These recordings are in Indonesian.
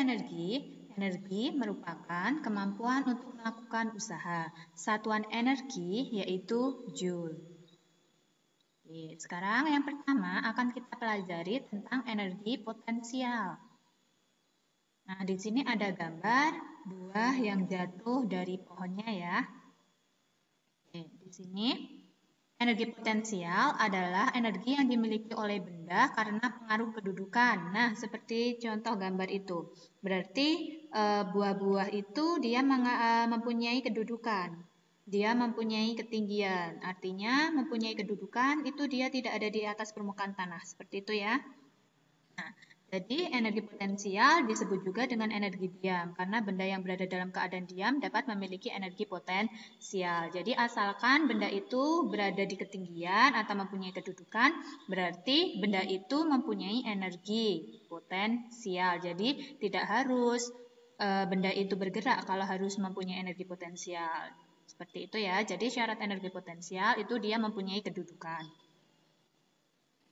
energi? Energi merupakan kemampuan untuk melakukan usaha. Satuan energi yaitu Joule. Oke, sekarang yang pertama akan kita pelajari tentang energi potensial. Nah, di sini ada gambar buah yang jatuh dari pohonnya ya. Oke, di sini energi potensial adalah energi yang dimiliki oleh benda karena pengaruh kedudukan. Nah, seperti contoh gambar itu. Berarti buah-buah itu dia mempunyai kedudukan. Dia mempunyai ketinggian. Artinya mempunyai kedudukan itu dia tidak ada di atas permukaan tanah. Seperti itu ya. Nah, jadi energi potensial disebut juga dengan energi diam karena benda yang berada dalam keadaan diam dapat memiliki energi potensial. Jadi asalkan benda itu berada di ketinggian atau mempunyai kedudukan, berarti benda itu mempunyai energi potensial. Jadi tidak harus benda itu bergerak kalau harus mempunyai energi potensial. Seperti itu ya. Jadi syarat energi potensial itu dia mempunyai kedudukan.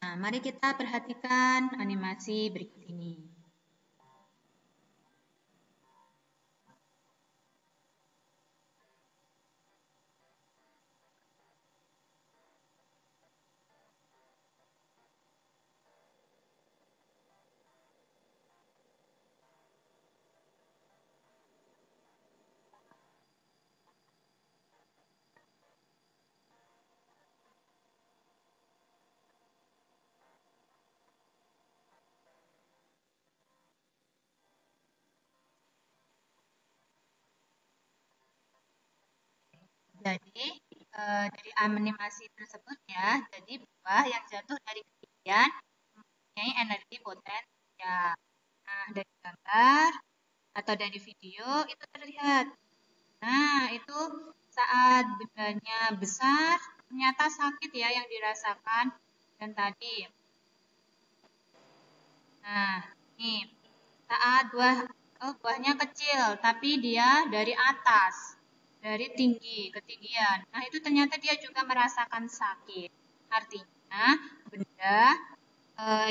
Nah, mari kita perhatikan animasi berikut ini. Jadi dari animasi tersebut ya, jadi buah yang jatuh dari ketinggian mempunyai energi potensial. Nah, dari gambar atau dari video itu terlihat. Nah, itu saat bendanya besar, ternyata sakit ya yang dirasakan. Dan tadi, nah ini saat buahnya kecil, tapi dia dari atas, dari ketinggian. Nah, itu ternyata dia juga merasakan sakit. Artinya, benda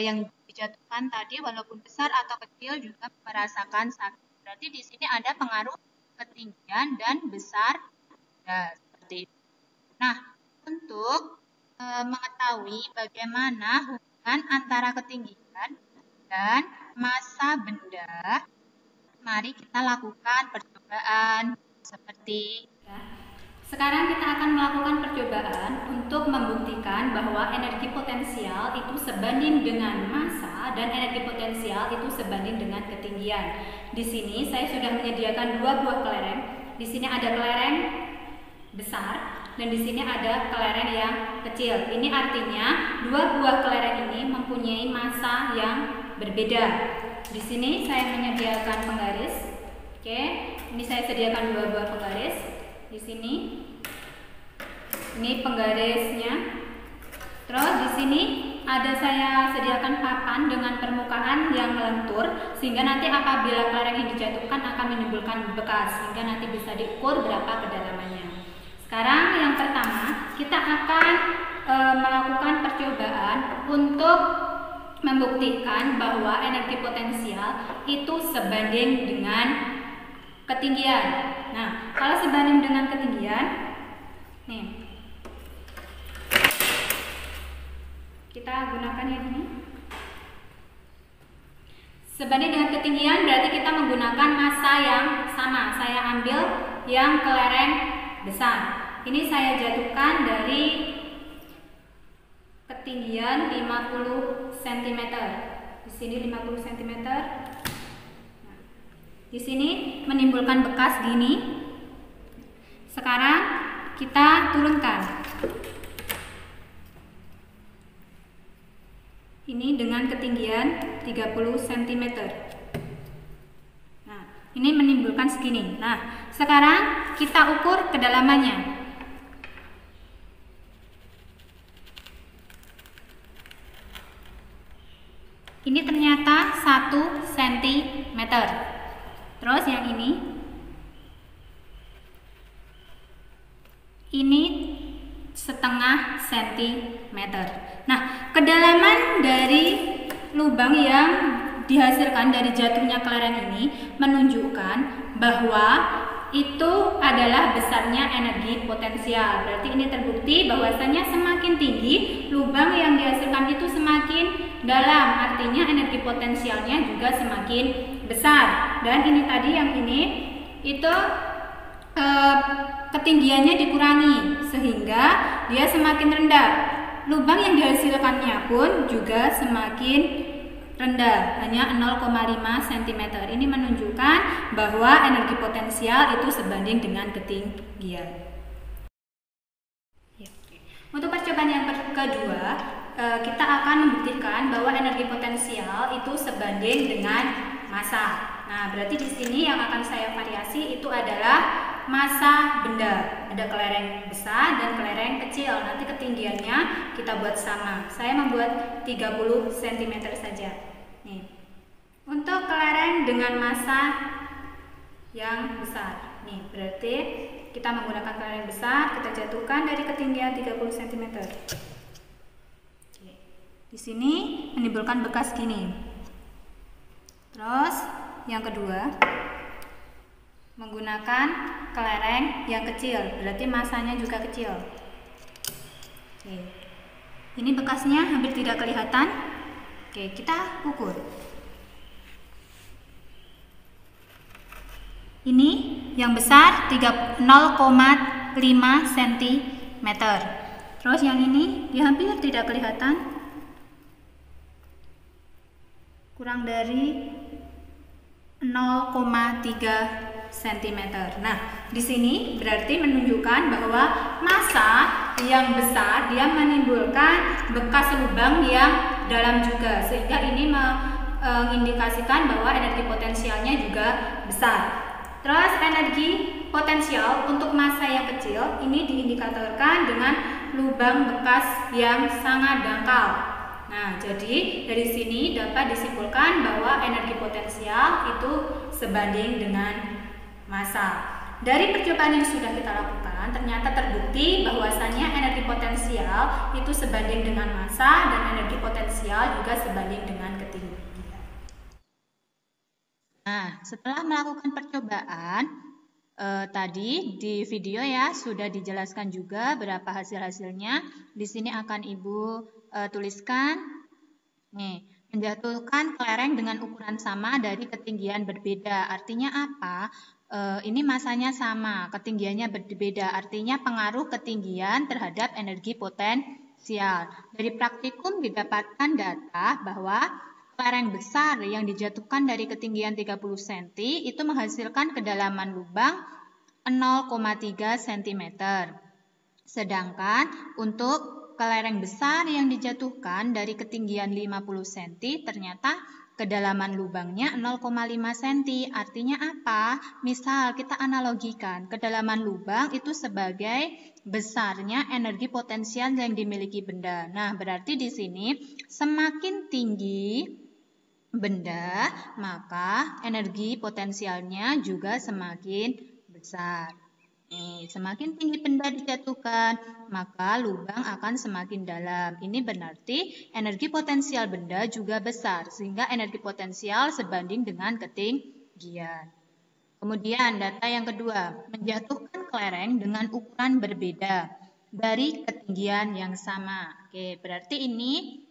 yang dijatuhkan tadi walaupun besar atau kecil juga merasakan sakit. Berarti di sini ada pengaruh ketinggian dan besar. Nah, seperti itu. Nah, untuk mengetahui bagaimana hubungan antara ketinggian dan massa benda, mari kita lakukan percobaan seperti sekarang kita akan melakukan percobaan untuk membuktikan bahwa energi potensial itu sebanding dengan massa dan energi potensial itu sebanding dengan ketinggian. Di sini saya sudah menyediakan dua buah kelereng. Di sini ada kelereng besar dan di sini ada kelereng yang kecil. Ini artinya dua buah kelereng ini mempunyai massa yang berbeda. Di sini saya menyediakan penggaris. Oke, ini saya sediakan dua buah penggaris. Di sini ini penggarisnya. Terus di sini ada saya sediakan papan dengan permukaan yang melentur sehingga nanti apabila kelereng ini dijatuhkan akan menimbulkan bekas sehingga nanti bisa diukur berapa kedalamannya. Sekarang yang pertama kita akan melakukan percobaan untuk membuktikan bahwa energi potensial itu sebanding dengan ketinggian. Nah, kalau sebanding dengan ketinggian, nih kita gunakan yang ini. Sebanding dengan ketinggian berarti kita menggunakan massa yang sama. Saya ambil yang kelereng besar. Ini saya jatuhkan dari ketinggian 50 cm. Di sini 50 cm. Di sini menimbulkan bekas gini. Sekarang kita turunkan. Ini dengan ketinggian 30 cm. Nah, ini menimbulkan segini. Nah, sekarang kita ukur kedalamannya. Ini ternyata 1 cm. Terus yang ini setengah cm. Nah, kedalaman dari lubang yang dihasilkan dari jatuhnya kelereng ini menunjukkan bahwa itu adalah besarnya energi potensial. Berarti ini terbukti bahwasanya semakin tinggi lubang yang dihasilkan itu semakin dalam, artinya energi potensialnya juga semakin besar. Dan ini tadi yang ini itu ketinggiannya dikurangi sehingga dia semakin rendah. Lubang yang dihasilkannya pun juga semakin rendah, hanya 0,5 cm. Ini menunjukkan bahwa energi potensial itu sebanding dengan ketinggian. Untuk percobaan yang kedua, kita akan membuktikan bahwa energi potensial itu sebanding dengan massa. Nah, berarti di sini yang akan saya variasi itu adalah massa benda. Ada kelereng besar dan kelereng kecil. Nanti ketinggiannya kita buat sama. Saya membuat 30 cm saja. Nih. Untuk kelereng dengan massa yang besar. Nih, berarti kita menggunakan kelereng besar, kita jatuhkan dari ketinggian 30 cm. Oke. Di sini menimbulkan bekas gini. Terus yang kedua, menggunakan kelereng yang kecil, berarti massanya juga kecil. Oke. Ini bekasnya hampir tidak kelihatan. Oke, kita ukur. Ini yang besar 0,5 cm. Terus yang ini dia hampir tidak kelihatan. Kurang dari 0,3 cm. Nah, di sini berarti menunjukkan bahwa massa yang besar dia menimbulkan bekas lubang yang dalam juga, sehingga ini mengindikasikan bahwa energi potensialnya juga besar. Terus energi potensial untuk massa yang kecil ini diindikatorkan dengan lubang bekas yang sangat dangkal. Nah, jadi dari sini dapat disimpulkan bahwa energi potensial itu sebanding dengan massa. Dari percobaan yang sudah kita lakukan, ternyata terbukti bahwasannya energi potensial itu sebanding dengan massa dan energi potensial juga sebanding dengan ketinggian. Nah, setelah melakukan percobaan, tadi di video ya sudah dijelaskan juga berapa hasil-hasilnya. Di sini akan Ibu tuliskan. Nih, menjatuhkan kelereng dengan ukuran sama dari ketinggian berbeda. Artinya apa? Ini massanya sama, ketinggiannya berbeda. Artinya pengaruh ketinggian terhadap energi potensial. Dari praktikum didapatkan data bahwa kelereng besar yang dijatuhkan dari ketinggian 30 cm itu menghasilkan kedalaman lubang 0,3 cm. Sedangkan untuk kelereng besar yang dijatuhkan dari ketinggian 50 cm ternyata kedalaman lubangnya 0,5 cm. Artinya apa? Misal kita analogikan, kedalaman lubang itu sebagai besarnya energi potensial yang dimiliki benda. Nah, berarti di sini semakin tinggi benda, maka energi potensialnya juga semakin besar. Semakin tinggi benda dijatuhkan, maka lubang akan semakin dalam. Ini berarti energi potensial benda juga besar, sehingga energi potensial sebanding dengan ketinggian. Kemudian data yang kedua, menjatuhkan kelereng dengan ukuran berbeda dari ketinggian yang sama. Oke, berarti ini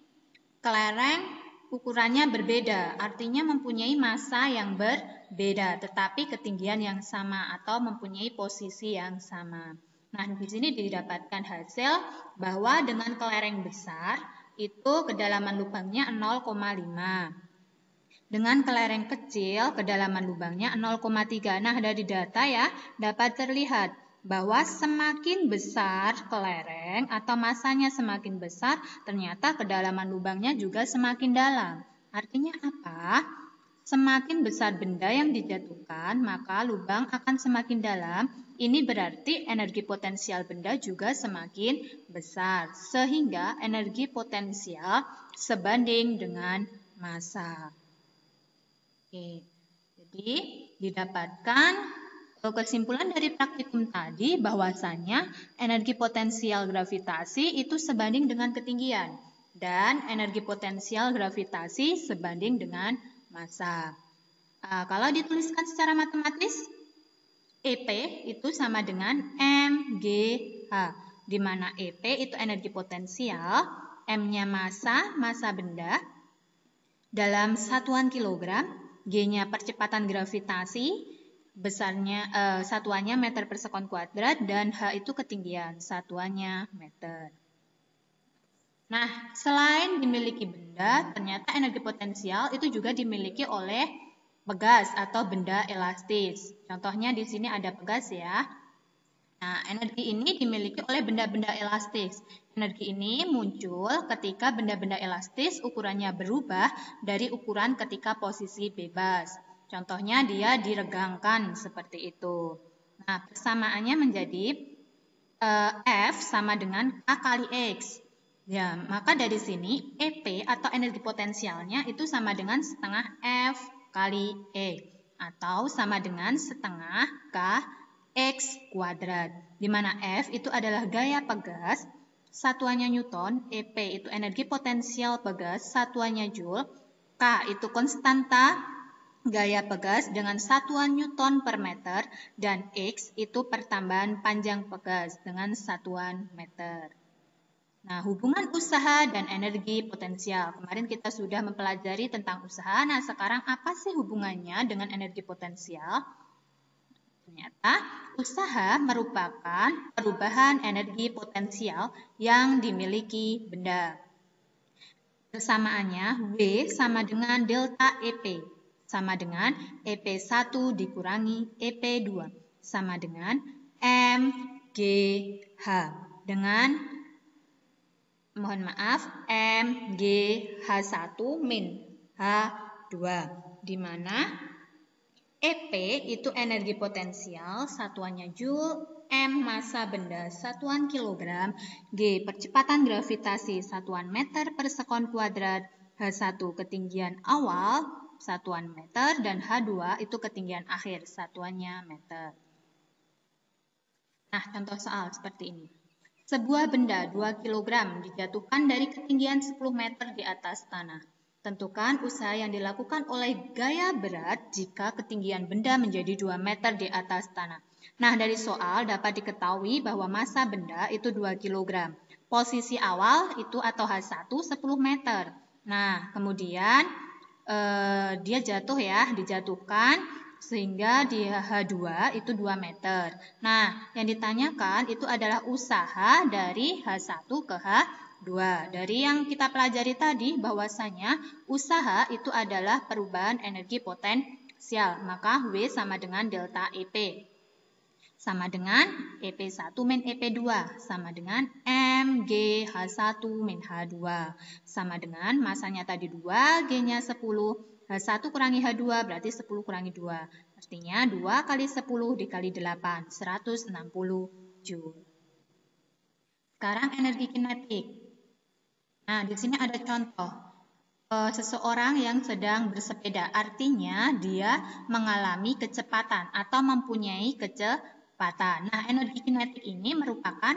kelereng ukurannya berbeda, artinya mempunyai massa yang berbeda, tetapi ketinggian yang sama atau mempunyai posisi yang sama. Nah, di sini didapatkan hasil bahwa dengan kelereng besar itu kedalaman lubangnya 0,5. Dengan kelereng kecil kedalaman lubangnya 0,3. Nah, dari data ya dapat terlihat bahwa semakin besar kelereng atau massanya semakin besar, ternyata kedalaman lubangnya juga semakin dalam. Artinya apa? Semakin besar benda yang dijatuhkan, maka lubang akan semakin dalam. Ini berarti energi potensial benda juga semakin besar, sehingga energi potensial sebanding dengan massa. Oke, jadi didapatkan kesimpulan dari praktikum tadi bahwasannya energi potensial gravitasi itu sebanding dengan ketinggian dan energi potensial gravitasi sebanding dengan massa. Kalau dituliskan secara matematis, EP itu sama dengan mGh, di mana EP itu energi potensial, M-nya massa benda, dalam satuan kilogram, G-nya percepatan gravitasi, satuannya meter per sekon kuadrat, dan H itu ketinggian, satuannya meter. Nah, selain dimiliki benda, ternyata energi potensial itu juga dimiliki oleh pegas atau benda elastis. Contohnya di sini ada pegas ya. Nah, energi ini dimiliki oleh benda-benda elastis. Energi ini muncul ketika benda-benda elastis ukurannya berubah dari ukuran ketika posisi bebas. Contohnya dia diregangkan seperti itu. Nah, persamaannya menjadi F sama dengan K kali X. Ya, maka dari sini EP atau energi potensialnya itu sama dengan setengah F kali X atau sama dengan setengah K X kuadrat, di mana F itu adalah gaya pegas, satuannya Newton, EP itu energi potensial pegas, satuannya Joule, K itu konstanta gaya pegas dengan satuan Newton per meter, dan X itu pertambahan panjang pegas dengan satuan meter. Nah, hubungan usaha dan energi potensial. Kemarin kita sudah mempelajari tentang usaha. Nah, sekarang apa sih hubungannya dengan energi potensial? Ternyata usaha merupakan perubahan energi potensial yang dimiliki benda. Persamaannya W sama dengan delta EP, sama dengan EP1 dikurangi EP2, sama dengan mGh, dengan mGh1 min H2, di mana EP itu energi potensial, satuannya Joule, M massa benda, satuan kilogram, G percepatan gravitasi, satuan meter per sekon kuadrat, H1 ketinggian awal, satuan meter, dan H2 itu ketinggian akhir, satuannya meter. Nah, contoh soal seperti ini. Sebuah benda 2 kg dijatuhkan dari ketinggian 10 meter di atas tanah. Tentukan usaha yang dilakukan oleh gaya berat jika ketinggian benda menjadi 2 meter di atas tanah. Nah, dari soal dapat diketahui bahwa massa benda itu 2 kg. Posisi awal itu atau H1 10 meter. Nah, kemudian dia dijatuhkan sehingga di H2 itu 2 meter. Nah, yang ditanyakan itu adalah usaha dari H1 ke H2. Dari yang kita pelajari tadi bahwasanya usaha itu adalah perubahan energi potensial. Maka W sama dengan delta EP. Sama dengan EP1 min EP2. Sama dengan mGh1 min H2. Sama dengan masanya tadi 2, G-nya 10. H1 kurangi H2 berarti 10 kurangi 2. Artinya 2 kali 10 dikali 8, 160 Joule. Sekarang energi kinetik. Nah, di sini ada contoh. Seseorang yang sedang bersepeda, artinya dia mengalami kecepatan atau mempunyai kecepatan. Nah, energi kinetik ini merupakan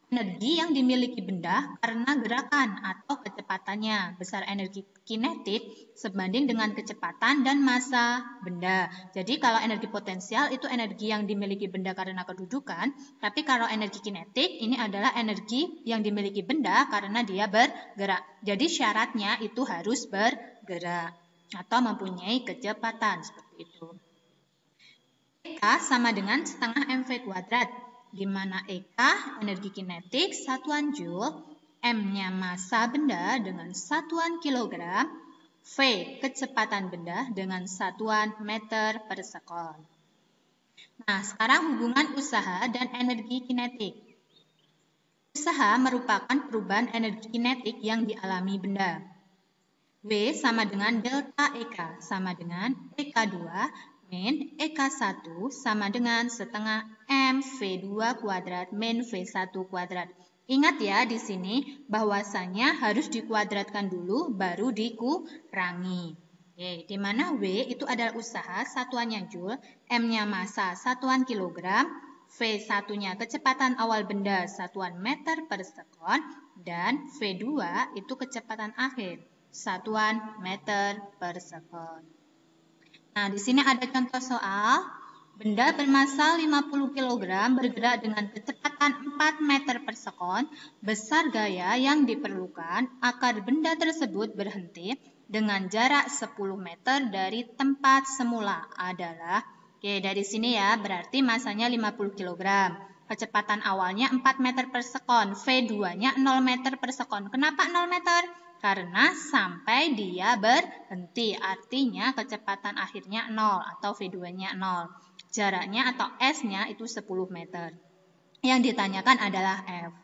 energi yang dimiliki benda karena gerakan atau kecepatannya. Besar energi kinetik sebanding dengan kecepatan dan massa benda. Jadi kalau energi potensial itu energi yang dimiliki benda karena kedudukan, tapi kalau energi kinetik ini adalah energi yang dimiliki benda karena dia bergerak. Jadi syaratnya itu harus bergerak atau mempunyai kecepatan seperti itu. EK sama dengan setengah mv kuadrat, di mana EK energi kinetik satuan Joule, M-nya massa benda dengan satuan kilogram, V kecepatan benda dengan satuan meter per sekon. Nah, sekarang hubungan usaha dan energi kinetik. Usaha merupakan perubahan energi kinetik yang dialami benda. W sama dengan delta EK sama dengan EK2 min EK1 sama dengan setengah mV2 kuadrat min V1 kuadrat. Ingat ya di sini bahwasanya harus dikuadratkan dulu baru dikurangi. Oke, di mana W itu adalah usaha, satuannya Joule, M-nya massa, satuan kilogram, V1-nya kecepatan awal benda, satuan meter per sekon, dan V2 itu kecepatan akhir, satuan meter per sekon. Nah, di sini ada contoh soal. Benda bermassa 50 kg bergerak dengan kecepatan 4 meter per sekon. Besar gaya yang diperlukan agar benda tersebut berhenti dengan jarak 10 meter dari tempat semula adalah, oke, dari sini ya, berarti massanya 50 kg. Kecepatan awalnya 4 meter per sekon, V2-nya 0 meter per sekon. Kenapa 0 meter? Karena sampai dia berhenti, artinya kecepatan akhirnya 0 atau V2-nya 0. Jaraknya atau S-nya itu 10 meter. Yang ditanyakan adalah F.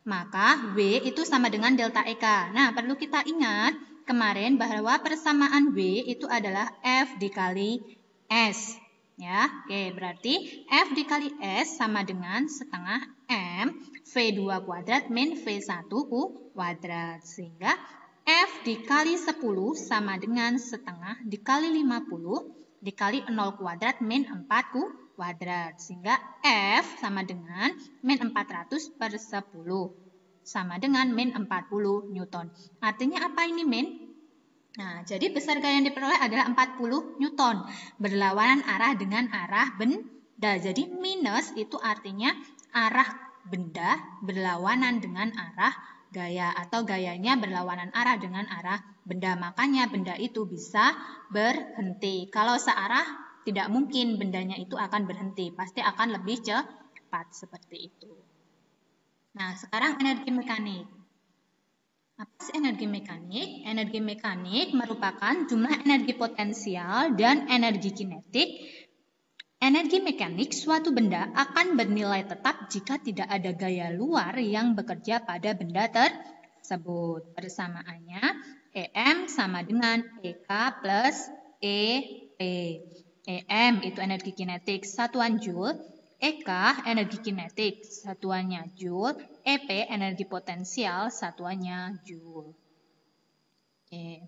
Maka W itu sama dengan delta EK. Nah, perlu kita ingat kemarin bahwa persamaan W itu adalah F dikali S. Ya, oke, berarti F dikali S sama dengan setengah M V2 kuadrat min V1 kuadrat. Sehingga F dikali 10 sama dengan setengah dikali 50 dikali 0 kuadrat min 4 kuadrat. Sehingga F sama dengan min 400 per 10 sama dengan min 40 Newton. Artinya apa ini min? Nah, jadi besar gaya yang diperoleh adalah 40 Newton. Berlawanan arah dengan arah benda. Jadi minus itu artinya arah benda berlawanan dengan arah gaya. Atau gayanya berlawanan arah dengan arah benda. Makanya benda itu bisa berhenti. Kalau searah tidak mungkin bendanya itu akan berhenti. Pasti akan lebih cepat seperti itu. Nah, sekarang energi mekanik. Apa sih energi mekanik? Energi mekanik merupakan jumlah energi potensial dan energi kinetik. Energi mekanik suatu benda akan bernilai tetap jika tidak ada gaya luar yang bekerja pada benda tersebut. Persamaannya EM sama dengan EK plus EP. EM itu energi kinetik, satuan Joule. EK energi kinetik, satuannya Joule. EP energi potensial, satuannya Joule. Oke.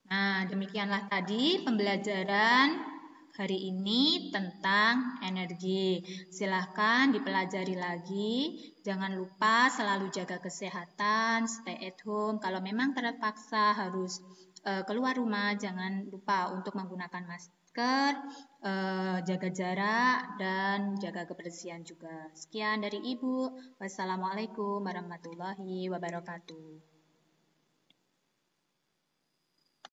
Nah, demikianlah tadi pembelajaran hari ini tentang energi. Silahkan dipelajari lagi. Jangan lupa selalu jaga kesehatan, stay at home. Kalau memang terpaksa harus keluar rumah, jangan lupa untuk menggunakan masker, jaga jarak, dan jaga kebersihan juga. Sekian dari Ibu. Wassalamualaikum warahmatullahi wabarakatuh.